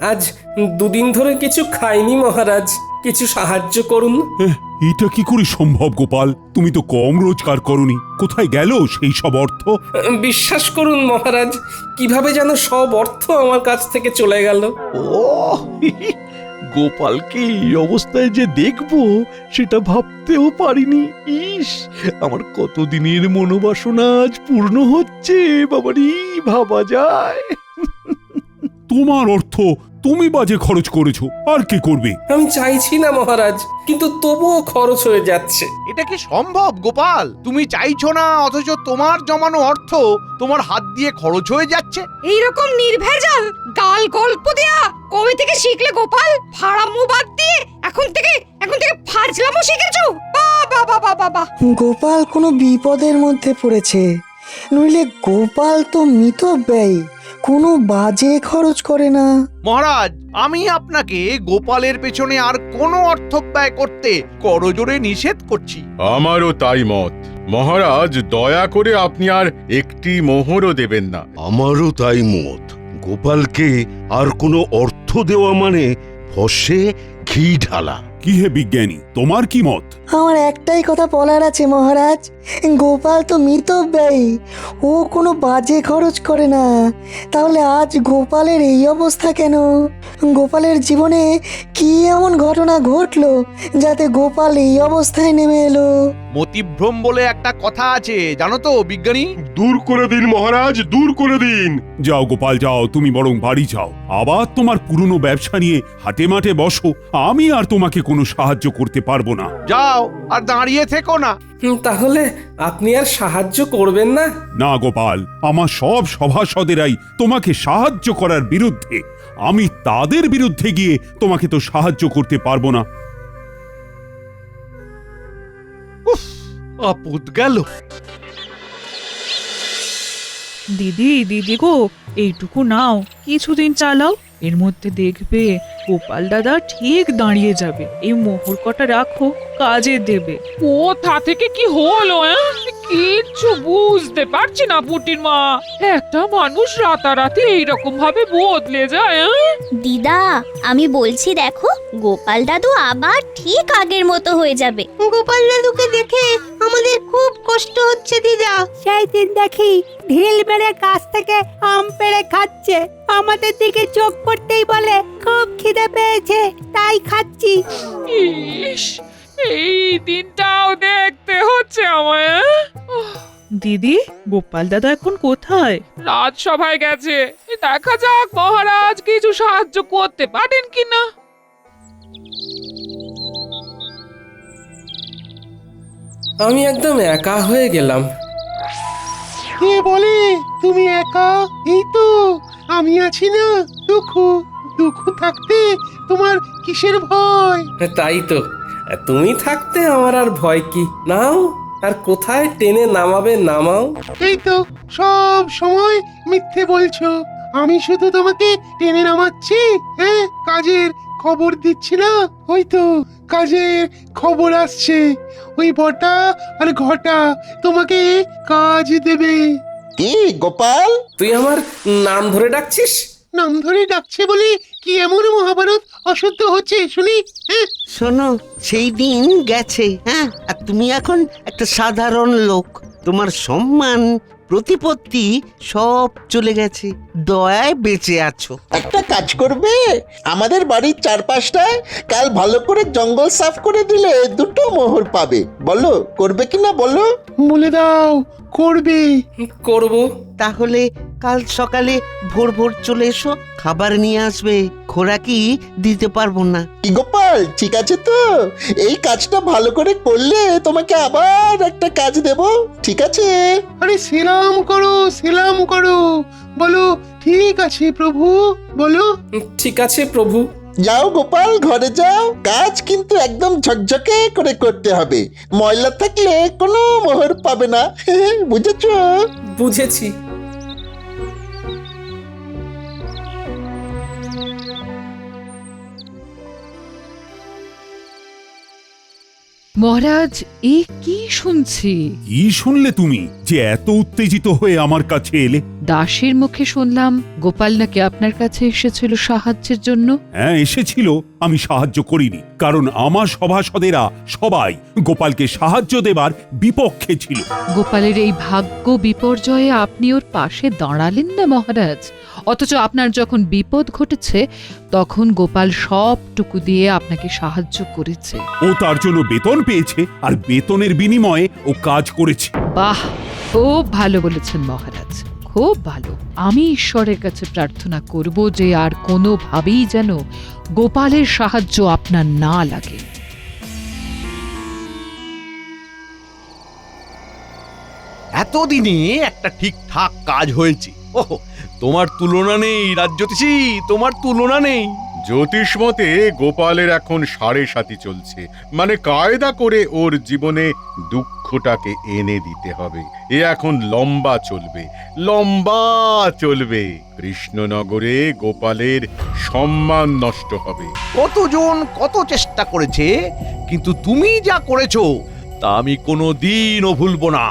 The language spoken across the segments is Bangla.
আজ দুদিন ধরে কিছু খাইনি মহারাজ, কিছু সাহায্য করুন। এটা কি করে সম্ভব গোপাল? তুমি তো কম রোজগার করনি, কোথায় গেল সেই সব অর্থ? বিশ্বাস করুন মহারাজ, কিভাবে যেন সব অর্থ আমার কাছ থেকে চলে গেল। ও গোপালকে এই অবস্থায় যে দেখবো সেটা ভাবতেও পারিনি। ইস, আমার কতদিনের মনোবাসনা আজ পূর্ণ হচ্ছে। বাবারি, ভাবা যায়? তোমার অর্থ তুমি বাজে খরচ করেছো, আর কে করবে? আমি চাইছি না মহারাজ, কিন্তু তবুও খরচ হয়ে যাচ্ছে। এটা কি সম্ভব গোপাল? তুমি চাইছো না অথচ তোমার জমানো অর্থ তোমার হাত দিয়ে খরচ হয়ে যাচ্ছে। এইরকম নির্ভেজাল গাল গল্প দেয়া কবে থেকে শিখলে গোপাল? ফাড়ামো বাদ দিয়ে এখন থেকে ফাজলামো শিখেছো? বাবা বাবা বাবা! গোপাল কোনো বিপদের মধ্যে পড়েছে, নইলে গোপাল তো মিতব্যয়ী, কোনো বাজে খরচ করে না। মহারাজ, আমি আপনাকে গোপালের পেছনে আর কোনো অর্থ ব্যয় করতে করজোরে নিষেধ করছি। আমারও তাই মত। মহারাজ, দয়া করে আপনি আর একটি মোহরও দেবেন না। আমারও তাই মত। গোপালকে আর কোনো অর্থ দেওয়া মানে ফসে ঘি ঢালা। কি হে বিজ্ঞানী, তোমার কি মত? আমার একটাই কথা বলার আছে মহারাজ, গোপাল তো মিতব্যয়ী, ও কোনো বাজে খরচ করে না। তাহলে আজ গোপালের এই অবস্থা কেন? গোপালের জীবনে কি এমন ঘটনা ঘটলো যাতে গোপাল এই অবস্থায় নেমে এলো? মতিভ্রম বলে একটা কথা আছে, জানো তো বিজ্ঞানী? দূর করে দিন মহারাজ, দূর করে দিন। যাও গোপাল যাও, তুমি বরং বাড়ি যাও, আবার তোমার পুরনো ব্যবসা নিয়ে হাটে মাঠে বসো। আমি আর তোমাকে কোনো সাহায্য করতে পারবো না। যাও, আর দাঁড়িয়ে থেকো না। তাহলে আপনি আর সাহায্য করবেন না? না গোপাল, আমার সব সভাসদেরাই তোমাকে সাহায্য করার বিরুদ্ধে। আমি তাদের বিরুদ্ধে গিয়ে তোমাকে তো সাহায্য করতে পারবো না। আপদ গেল। দিদি দিদি গো, এইটুকু নাও, কিছুদিন চালাও, এর মধ্যে দেখবে গোপাল দাদা ঠিক দাঁড়িয়ে যাবে। এই মোহর কটা রাখো, কাজে দেবে। কোথা থেকে কি হলো? কিচ্ছু বুঝতে পারছি না পুটির মা। একটা মানুষ রাতারাতি এইরকম ভাবে বদলে যায়। দিদা, আমি বলছি দেখো, গোপাল দাদু আবার ঠিক আগের মতো হয়ে যাবে। গোপাল দাদুকে দেখে আমাদের খুব কষ্ট হচ্ছে দিদা। সেই দিন দেখি ঢিল মেরে গাছ থেকে আম পেড়ে খাচ্ছে, আমাদের দিকে চোখ পড়তেই বলে খুব খিদে পেয়েছে তাই খাচ্ছি। ইস, এই দিনটাও দেখতে হচ্ছে আমায়। দিদি, গোপাল দাদা এখন কোথায়? রাজসভায় গেছে, দেখা যাক মহারাজ কিছু সাহায্য করতে পারেন কিনা। আমি একদম একা হয়ে গেলাম। কে বলে তুমি একা? এই তো আমি আছি না। দুঃখ থাকতে তোমার কিসের ভয়? তাই তো, তুমি থাকতে আমার আর ভয় কি? নাও, আর কোথায় টেনে নামাবে নামাও। এই তো সব সময় মিথ্যে বলছো। আমি শুধু তোমাকে টেনে নামাচ্ছি, হ্যাঁ, কাজের খবর দিচ্ছি না। ওই তো কাজের খবর আসছে, ওই বটা আর ঘটা তোমাকে কাজ দেবে। কি গোপাল? তুই আমার নাম ধরে ডাকছিস? নাম ধরে ডাকছে বলে কি এমন মহাভারত অশুদ্ধ হচ্ছে শুনি? হ্যাঁ, শোনো, সেই দিন গেছে, হ্যাঁ, আর তুমি এখন একটা সাধারণ লোক। তোমার সম্মান প্রতিপত্তি সব চলে গেছে, দয়ায় বেঁচে আছো। একটা কাজ করবে, আমাদের বাড়ির চারপাশটায় কাল ভালো করে জঙ্গল সাফ করে দিলে 2টো মোহর পাবে। বলো করবে কিনা বলো? বলে দাও করবে। করব। তাহলে কাল সকালে ভোর ভোর চলে এসো, খাবার নিয়ে আসবে, খোরাকি দিতে পারবো না। কি গোপাল, ঠিক আছে তো? এই কাজটা ভালো করে করলে তোমাকে আবার একটা কাজ দেব, ঠিক আছে? আরে সেলাম করো, সেলাম করো, বলো ঠিক আছে প্রভু, বলো ঠিক আছে প্রভু। যাও গোপাল, ঘরে যাও। কাজ কিন্তু একদম ঝকঝকে করে করতে হবে, ময়লা থাকলে কোনো মোহর পাবে না। বুঝেছো? বুঝেছি। মহারাজ এ কি শুনছি? কি শুনলে তুমি যে এত উত্তেজিত হয়ে আমার কাছে এলে? দাসের মুখে শুনলাম গোপাল নাকি আপনার কাছে এসেছিল সাহায্যের জন্য। হ্যাঁ এসেছিল, আমি সাহায্য করিনি, কারণ আমার সভাসদেরা সবাই গোপালকে সাহায্য দেবার বিপক্ষে ছিল। গোপালের এই ভাগ্য বিপর্যয়ে আপনি ওর পাশে দাঁড়ালেন না মহারাজ, অথচ আপনার যখন বিপদ ঘটেছে তখন গোপাল সবটুকু দিয়ে আপনাকে সাহায্য করেছে। ও তার জন্য বেতন পেয়েছে, আর বেতনের বিনিময়ে ও কাজ করেছে। বাহ, খুব ভালো বলেছেন মহারাজ, খুব ভালো। আমি ঈশ্বরের কাছে প্রার্থনা করব যে আর কোনোভাবেই যেন গোপালের সাহায্য আপনার না লাগে। এতদিনে একটা ঠিকঠাক কাজ হয়েছে। ওহ, তোমার তুলনা নেই রাজ্যতীষী, তোমার তুলনা নেই। জ্যোতিষ মতে গোপালের এখন 7.5 চলছে, মানে কায়দা করে ওর জীবনে দুঃখটাকে এনে দিতে হবে। এ এখন লম্বা চলবে, লম্বা চলবে। কৃষ্ণনগরে গোপালের সম্মান নষ্ট হবে। কতজন কত চেষ্টা করেছে, কিন্তু তুমি যা করেছো তা আমি কোনোদিনও ভুলবো না।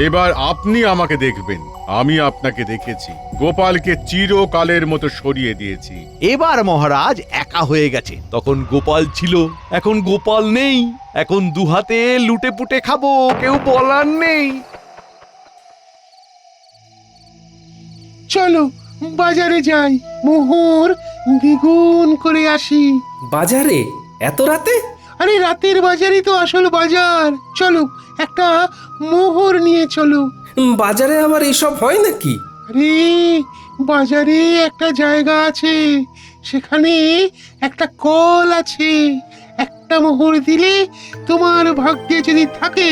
এবার আপনি আমাকে দেখবেন, আমি আপনাকে দেখেছি। গোপালকে চিরকালের মতো সরিয়ে দিয়েছি। এবার মহারাজ একা হয়ে গেছে, তখন গোপাল ছিল, এখন গোপাল নেই। এখন দুহাতে লুটে পুটে খাবো, কেউ বলার নেই। চলো বাজারে যাই, মোহর দ্বিগুণ করে আসি। বাজারে এত রাতে? আরে রাতের বাজারই তো আসল বাজার। চলো একটা মোহর নিয়ে চলো। বাজারে আবার এসব হয় নাকি? আরে বাজারে একটা জায়গা আছে, সেখানে একটা কল আছে। একটা মোহর দিলে তোমার ভাগ্যে যদি থাকে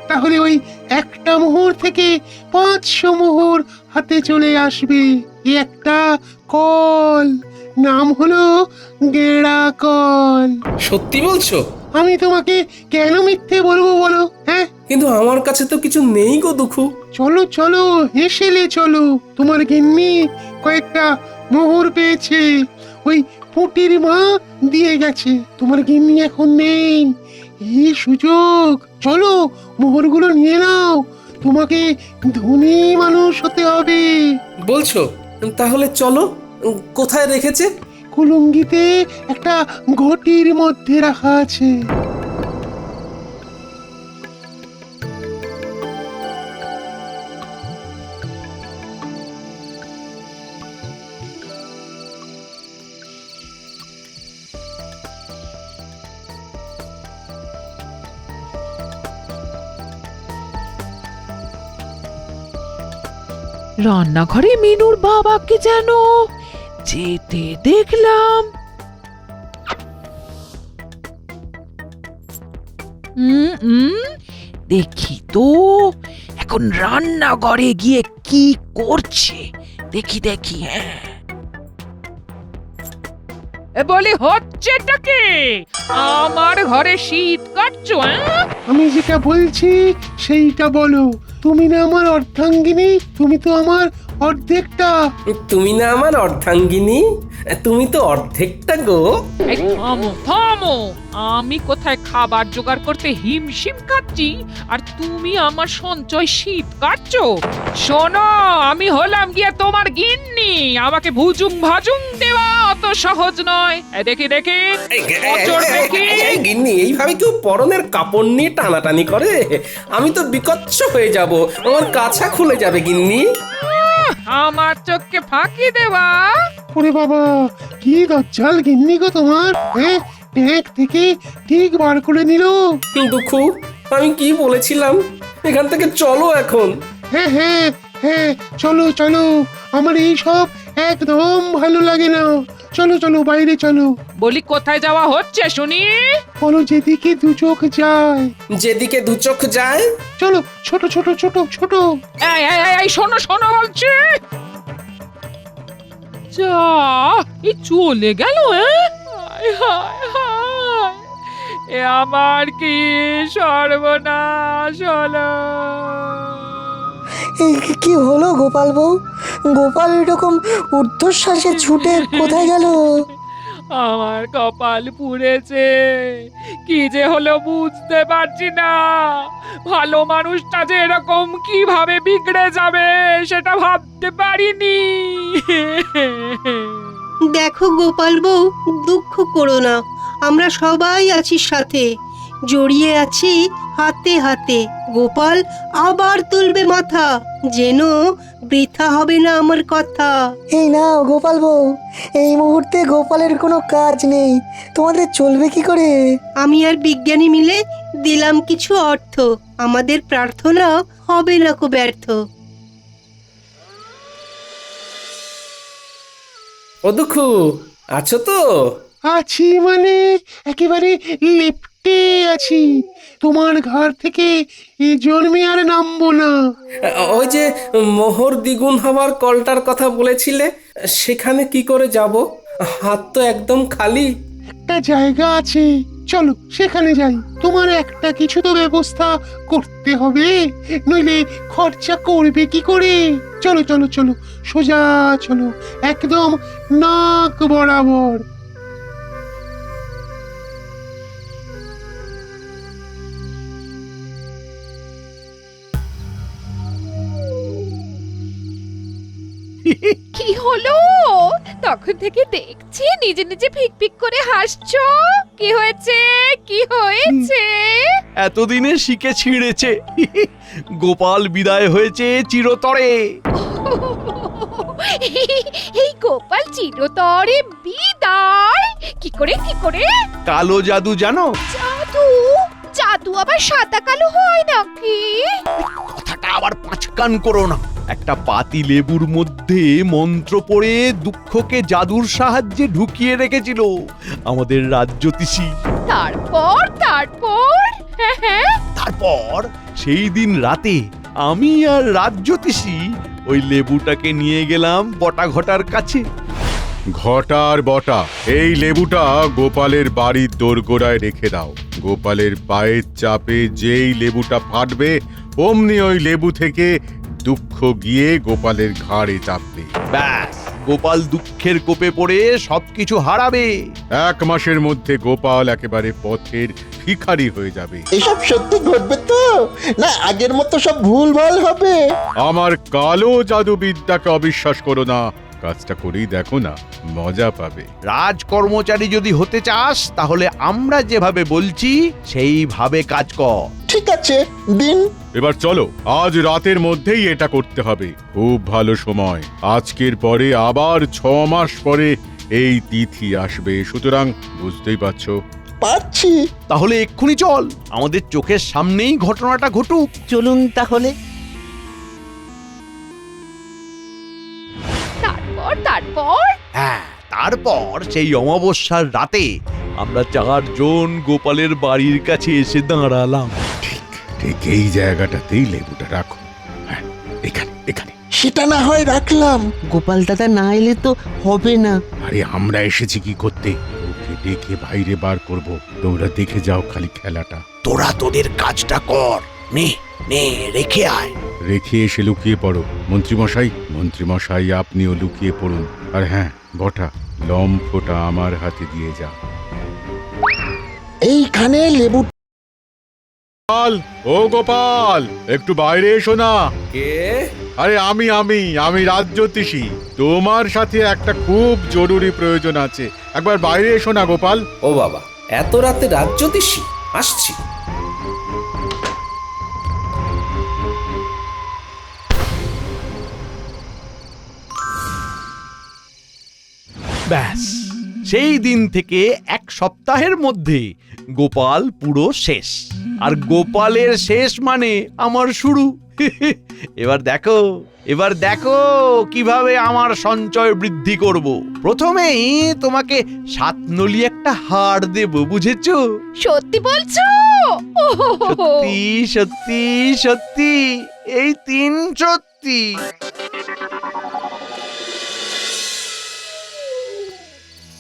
তাহলে ওই একটা মোহর থেকে 500 মোহর হাতে চলে আসবে। এই একটা কল, নাম হলো গেঁড়া কল। সত্যি বলছো? আমি তোমাকে কেন মিথ্যে বলবো বলো? হ্যাঁ, কিন্তু আমার কাছে তো কিছু নেই গো দুঃখু। চলো চলো হেসেলে চলো। তোমার গিন্নি কয়েকটা মোহর পেয়েছে, ওই পুটির মা দিয়ে গেছে। তোমার গিন্নি এখন নেই, এই সুযোগ। চলো মোহরগুলো নিয়ে নাও, তোমাকে ধনী মানুষ হতে হবে। বলছো? তাহলে চলো। কোথায় রেখেছে? কুলুঙ্গিতে একটা ঘটির মধ্যে রাখা আছে। রান্নাঘরে মিনুর বাবাকে যেন যেতে দেখলাম। দেখি তো এখন রান্নাঘরে গিয়ে কি করছে। দেখি দেখি। হ্যাঁ, বলি হচ্ছেটা কি? আমার ঘরে শীত কাটছো? আমি যেটা বলছি সেইটা বলো। তুমি না আমার অর্ধাঙ্গিনী, তুমি তো আমার অর্ধেকটা। তুমি না আমার অর্ধাঙ্গিনী, তুমি তো অর্ধেকটা গো। এই থামো থামো, আমি কোথায় খাবার জোগাড় করতে হিমশিম খাচ্ছি আর তুমি আমার সঞ্চয় শীত কাটছো? শোনো, আমি হলাম গিয়ে তোমার গিন্নি, আমাকে ভুজুং ভাজুং দেওয়া অত সহজ নয়। দেখি দেখি গিন্নি, এইভাবে কেউ পরনের কাপড় নিয়ে টানাটানি করে? আমি তো বিকচ্ছ হয়ে যাব, আমার কাছা খুলে যাবে গিন্নি। আমার চোখকে ফাঁকি দেওয়া? ওরে বাবা, কি দজ্জাল গিন্নি গো তোমার। হ্যাঁ, ট্যাঙ্ক থেকে ঠিক বার করে নিল। দুঃখু, আমি কি বলেছিলাম? এখান থেকে চলো এখন। হ্যাঁ হ্যাঁ হ্যাঁ, চলো চলো। আমার এই সব একদম ভালো লাগে না। চলো চলো বাইরে চলো। বলি কোথায় যাওয়া হচ্ছে শুনি? বলো যেদিকে দু চোখ যায়। যেদিকে দু চোখ যায়? চলো, ছোট ছোট ছোট ছোট। এই শোনো শোনো বলছি। যা, এই চলে গেল। এ আমার কি সর্বনাশ হলো। কি হলো গোপাল বউ? গোপাল এরকম ঊর্ধ্বশ্বাসে ছুটে কোথায় গেল? আমার কপাল পুড়েছে, কি যে হলো বুঝতে পারছি না। ভালো মানুষটা যে এরকম কিভাবে বিগড়ে যাবে সেটা ভাবতে পারিনি। দেখো গোপাল বউ, দুঃখ করো না, আমরা সবাই আছি সাথে, জড়িয়ে আছি হাতে হাতে। গোপাল আবার তুলবে মাথা, যেন বৃথা হবে না আমার কথা। এই নাও গোপাল বউ, এই মুহূর্তে গোপালের কোনো কাজ নেই, তোমাদের চলবে কি করে? আমি আর বিজ্ঞানী মিলে দিলাম কিছু অর্থ, আমাদের প্রার্থনা হবে না কো ব্যর্থ। ও দুঃখু, আছো তো? আছি মানে একেবারে লেপ্টে আছি, তোমার ঘর থেকে এ জন্মে আর নামবো না। ওই যে মোহর দ্বিগুণ হওয়ার কলটার কথা বলেছিলে, সেখানে কি করে যাব? হাত তো একদম খালি। একটা জায়গা আছে, চলো সেখানে যাই। তোমার একটা কিছু তো ব্যবস্থা করতে হবে, নইলে খরচা করবে কি করে? চলো চলো চলো, সোজা চলো, একদম নাক বরাবর। কি হলো? তখন থেকে দেখছি নিজে নিজে ফিক ফিক করে হাসছো। কি হয়েছে? কি হয়েছে? এতদিনে শিখে ছিঁড়েছে। গোপাল বিদায় হয়েছে চিরতরে। এই গোপাল চিরতরে বিদায়? কি করে কি করে? কালো জাদু জানো? জাদু? জাদু আবার সাদা কালো হয় নাকি? কথাটা আবার পাঁচকান করো না। একটা পাতি লেবুর মধ্যে মন্ত্র পড়ে দুঃখকে জাদুর সাহায্যে ঢুকিয়ে রেখেছিল আমাদের রাজ্যতীষী। তারপর তারপর তারপর সেই দিন রাতে আমি আর রাজ্যতীষী ওই লেবুটাকে নিয়ে গেলাম বটা ঘটার কাছে। ঘটার বটা, এই লেবুটা গোপালের বাড়ির দোরগোড়ায় রেখে দাও। গোপালের পায়ের চাপে যেই লেবুটা ফাটবে, অমনি ওই লেবু থেকে দুঃখ গিয়ে গোপালের ঘাড়ে চাপবে। ব্যাস, গোপাল দুঃখের কোপে পড়ে সবকিছু হারাবে। 1 মাসের মধ্যে গোপাল একেবারে পথের ভিখারি হয়ে যাবে। এসব সত্যি ঘটবে তো, না আগের মতো সব ভুলভাল হবে? আমার কালো জাদুবিদ্যাকে অবিশ্বাস করো না, কাজটা করেই দেখো না, মজা পাবে। রাজকর্মচারী যদি হতে চাস তাহলে আমরা যেভাবে বলছি সেইভাবে কাজ কর। ঠিক আছে, দিন। এবার চলো, আজ রাতের মধ্যেই এটা করতে হবে। খুব ভালো সময়, আজকের পরে আবার 6 মাস পরে এই তিথি আসবে, সুতরাং বুঝতেই পারছো। পাচ্ছি। তাহলে এক্ষুনি চল, আমাদের চোখের সামনেই ঘটনাটা ঘটুক। চলুন তাহলে। তারপর হ্যাঁ, তারপর সেই অমাবস্যার রাতে আমরা 4 জন গোপালের বাড়ির কাছে এসে দাঁড়ালাম। ঠিক এই জায়গাটাতেই লেবুটা রাখো। হ্যাঁ, এখানে এখানে। সেটা না হয় রাখলাম, গোপাল দাদা না এলে তো হবে না। আরে আমরা এসেছি কি করতে? ওকে ডেকে বাইরে বার করব, তোমরা দেখে যাও খালি খেলাটা। তোরা তোদের কাজটা কর, নে নে রেখে আয়। রেখে এসে লুকিয়ে পড়ো। মন্ত্রীমশাই আপনিও লুকিয়ে পড়ুন। আর হ্যাঁ বটা, লম্ফটা আমার হাতে দিয়ে যা। এইখানে লেবু। ও গোপাল, একটু বাইরে এসো না। কে? আরে আমি রাজ্যতীষী। তোমার সাথে একটা খুব জরুরি প্রয়োজন আছে, একবার বাইরে এসো না গোপাল। ও বাবা, এত রাতে রাজ্যতীষী? আসছি। ব্যাস, সেই দিন থেকে 1 সপ্তাহের মধ্যে গোপাল পুরো শেষ। আর গোপালের শেষ মানে আমার শুরু। এবার দেখো কিভাবে আমার সঞ্চয় বৃদ্ধি করব। প্রথমেই তোমাকে 7 নলি একটা হার দেব, বুঝেছো? সত্যি বলছো? সত্যি সত্যি সত্যি, এই 3 সত্যি।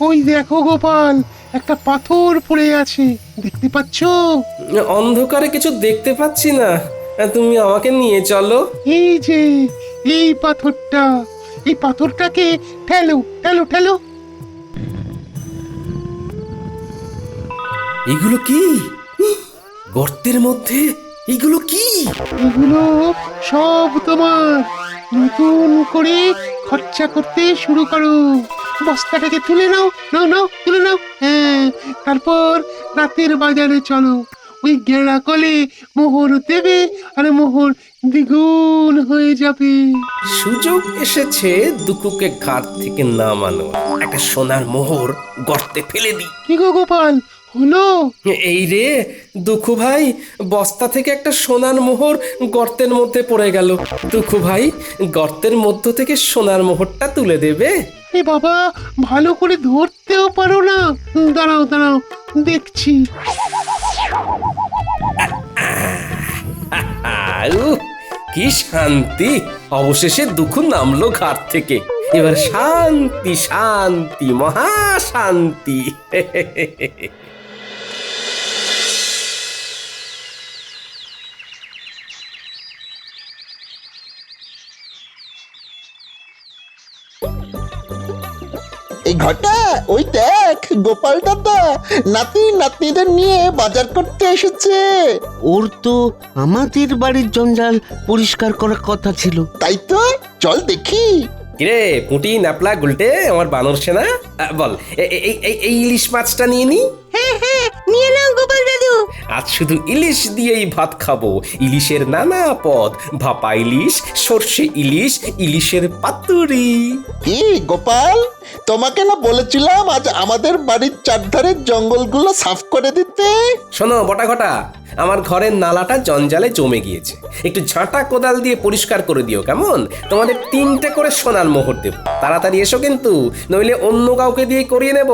ওই দেখো গোপাল, একটা পাথর পড়ে আছে, দেখতে পাচ্ছো? অন্ধকারে কিছু দেখতে পাচ্ছি না, তুমি আমাকে নিয়ে চলো। এই যে এই পাথরটা, এই পাথরটাকে ঠেলো ঠেলো ঠেলো। এগুলো কি? গর্তের মধ্যে এগুলো কি? এগুলো সব তোমার। নতুন করে খরচা করতে শুরু করো। বস্তাটাকে তুলে নাও, নাও নাও, তুলে নাও। হ্যাঁ, তারপর রাতের বাজারে চলো। ওই গেঁড়া কলে মোহর দেবে, আর মোহর দ্বিগুণ হয়ে যাবে। সুযোগ এসেছে দুকুকে ঘাট থেকে নামানো। একটা সোনার মোহর গর্তে ফেলে দিই। কি গো গোপাল, হলো? এই রে দুঃখু ভাই, বস্তা থেকে একটা সোনার মোহর গর্তের মধ্যে পড়ে গেল। দুঃখু ভাই, গর্তের মধ্য থেকে সোনার মোহরটা তুলে দেবে? এ বাবা, ভালো করে ধরতেও পারো না। দাঁড়াও দাঁড়াও, দেখছি। উহ, কি শান্তি! অবশেষে দুঃখু নামলো ঘাট থেকে। এবার শান্তি শান্তি, মহা শান্তি। এই ঘটা, ওই দেখ গোপাল দাদা নাতি নাতনিদের নিয়ে বাজার করতে এসেছে। ওর তো আমাদের বাড়ির জঞ্জাল পরিষ্কার করার কথা ছিল। তাই তো, চল দেখি। কিরে পুঁটি, ন্যাপলা, গুলটে, আমার বানর সেনা, বল এই ইলিশ মাছটা নিয়ে নি। হ্যাঁ হ্যাঁ, নিয়ে নাও গোপাল দাদু। আজ শুধু ইলিশ দিয়েই ভাত খাবো। ইলিশের নানা পদ, ভাপা ইলিশ, সর্ষে ইলিশ, ইলিশের পাতুরি। কি গোপাল, তোমাকে না বলেছিলাম আজ আমাদের বাড়ির চারধারের জঙ্গলগুলো সাফ করে দিতে? শোনো বটা ঘটা, আমার ঘরের নালাটা জঞ্জালে জমে গিয়েছে। একটু ঝাঁটা কোদাল দিয়ে পরিষ্কার করে দিও কেমন? তোমাদের 3টে করে সোনার মোহর দেব। তাড়াতাড়ি এসো কিন্তু, নইলে অন্য কাউকে দিয়ে করিয়ে নেব।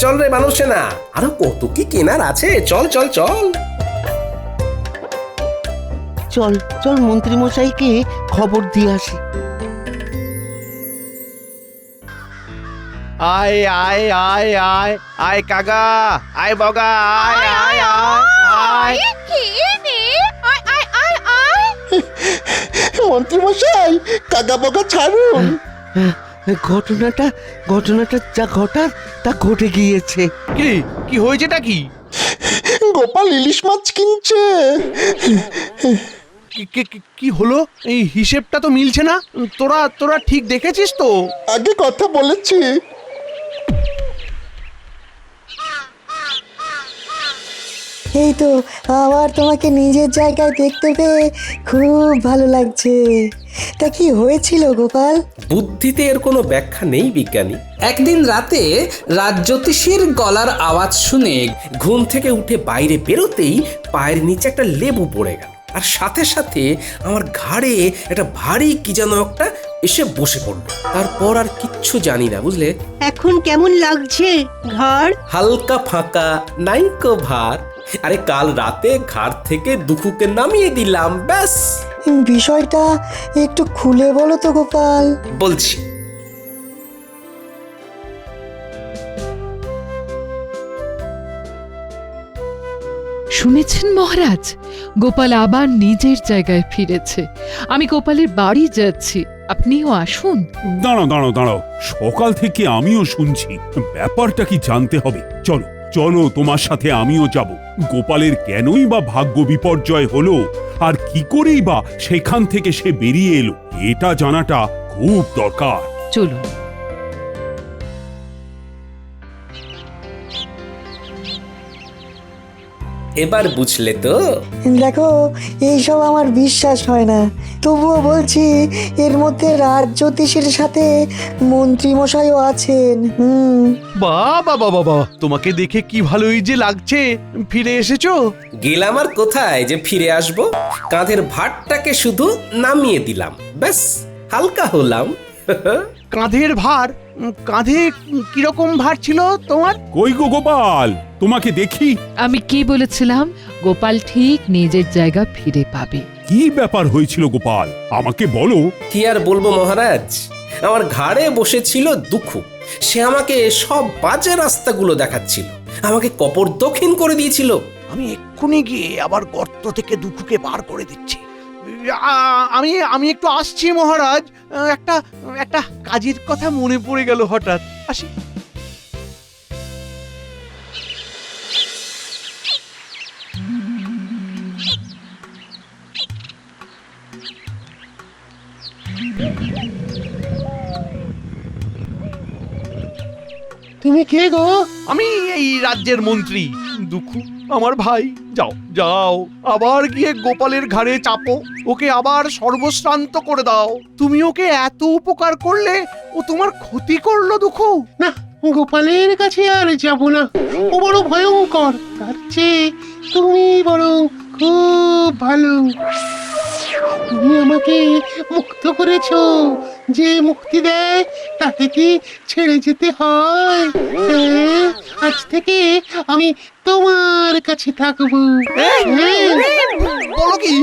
চল রে মানুষ না, আরো কত কি কেনার আছে। চল চল চল চল চল, মন্ত্রী মশাইকে খবর দিয়ে আসি। আয় আয় আয় আয় আয় কাকা, আয় বগা, আয় আয় আয় আয়। মন্ত্রী মশাই, কাকা বকা ছাড়ুন। ঘটনাটা যা ঘটার তা ঘটে গিয়েছে। কি হয়েছেটা কি? গোপাল ইলিশ মাছ কিনছে। কি হলো? এই হিসেবটা তো মিলছে না। তোরা ঠিক দেখেছিস তো? আগে কথা বলেছি। এই তো, আবার তোমাকে নিজের জায়গায় দেখতে পেয়ে খুব ভালো লাগছে। তা কি হয়েছিল গোপাল? বুদ্ধিতে এর কোনো ব্যাখ্যা নেই বিজ্ঞানী। একদিন রাতে রাজজ্যোতিষীর গলার আওয়াজ শুনে ঘুম থেকে উঠে বাইরে বেরোতেই পায়ের নিচে একটা লেবু পড়ে গেল, আর সাথে সাথে আমার ঘাড়ে একটা ভারী কি যেন একটা এসে বসে পড়লো। তারপর আর কিচ্ছু জানি না, বুঝলে? এখন কেমন লাগছে ঘর? হালকা ফাঁকা, নাইকো ভার। আরে কাল রাতে ঘাট থেকে দুঃখুকে নামিয়ে দিলাম, ব্যাস। বিষয়টা একটু খুলে বলো তো গোপাল। বলছি। শুনেছেন মহারাজ, গোপাল আবার নিজের জায়গায় ফিরেছে। আমি গোপালের বাড়ি যাচ্ছি, আপনিও আসুন। দাঁড়াও দাঁড়াও দাঁড়াও, সকাল থেকে আমিও শুনছি। ব্যাপারটা কি জানতে হবে। চলো চলো, তোমার সাথে আমিও যাব। গোপালের কেনই বা ভাগ্য বিপর্যয় হলো, আর কি করেই বা সেখান থেকে সে বেরিয়ে এলো, এটা জানাটা খুব দরকার। চলুন। এবার বুঝলে তো? দেখো, এইসব আমার বিশ্বাস হয় না, তবুও বলছি এর মধ্যে রাজজ্যোতিষীর সাথে মন্ত্রী মশাইও আছেন। বাবা বাবা বাবা, তোমাকে দেখে কি ভালোই যে লাগছে। ফিরে এসেছো? গেলাম আর কোথায় যে ফিরে আসবো। কাঁধের ভারটাকে শুধু নামিয়ে দিলাম, ব্যাস, হালকা হলাম। কাঁধের ভার? কাঁধে কিরকম ভার ছিল তোমার? কই গো গোপাল, তোমাকে দেখি। আমি কি বলেছিলাম? গোপাল ঠিক নিজের জায়গা ফিরে পাবে। কি ব্যাপার হয়েছিল গোপাল, আমাকে বলো। কি আর বলবো মহারাজ, আমার ঘাড়ে বসেছিল দুঃখু। সে আমাকে সব বাজে রাস্তাগুলো দেখাচ্ছিল, আমাকে কপর দক্ষিণ করে দিয়েছিল। আমি এক্ষুনি গিয়ে আবার গর্ত থেকে দুঃখকে বার করে দিচ্ছি। আমি আমি একটু আসছি মহারাজ। একটা একটা কাজের কথা মনে পড়ে গেল হঠাৎ। আসি। তুমি কে গো? আমি এই রাজ্যের মন্ত্রী দুঃখু, আমার ভাই। যাও যাও, আবার গিয়ে গোপালের ঘাড়ে চাপো, ওকে আবার সর্বশ্রান্ত করে দাও। তুমি ওকে এত উপকার করলে, ও তোমার ক্ষতি করলো দুঃখু। না, গোপালের কাছে আর যাব না, ও বড় ভয়ঙ্কর। তার চেয়ে তুমি বরং খুব ভালো। তুমি আমাকে মুক্ত করেছো, যে মুক্তি দেয় তাকে কি ছেড়ে যেতে হয়? হ্যাঁ, আজ থেকে আমি তোমার কাছে থাকবো। বলো কি?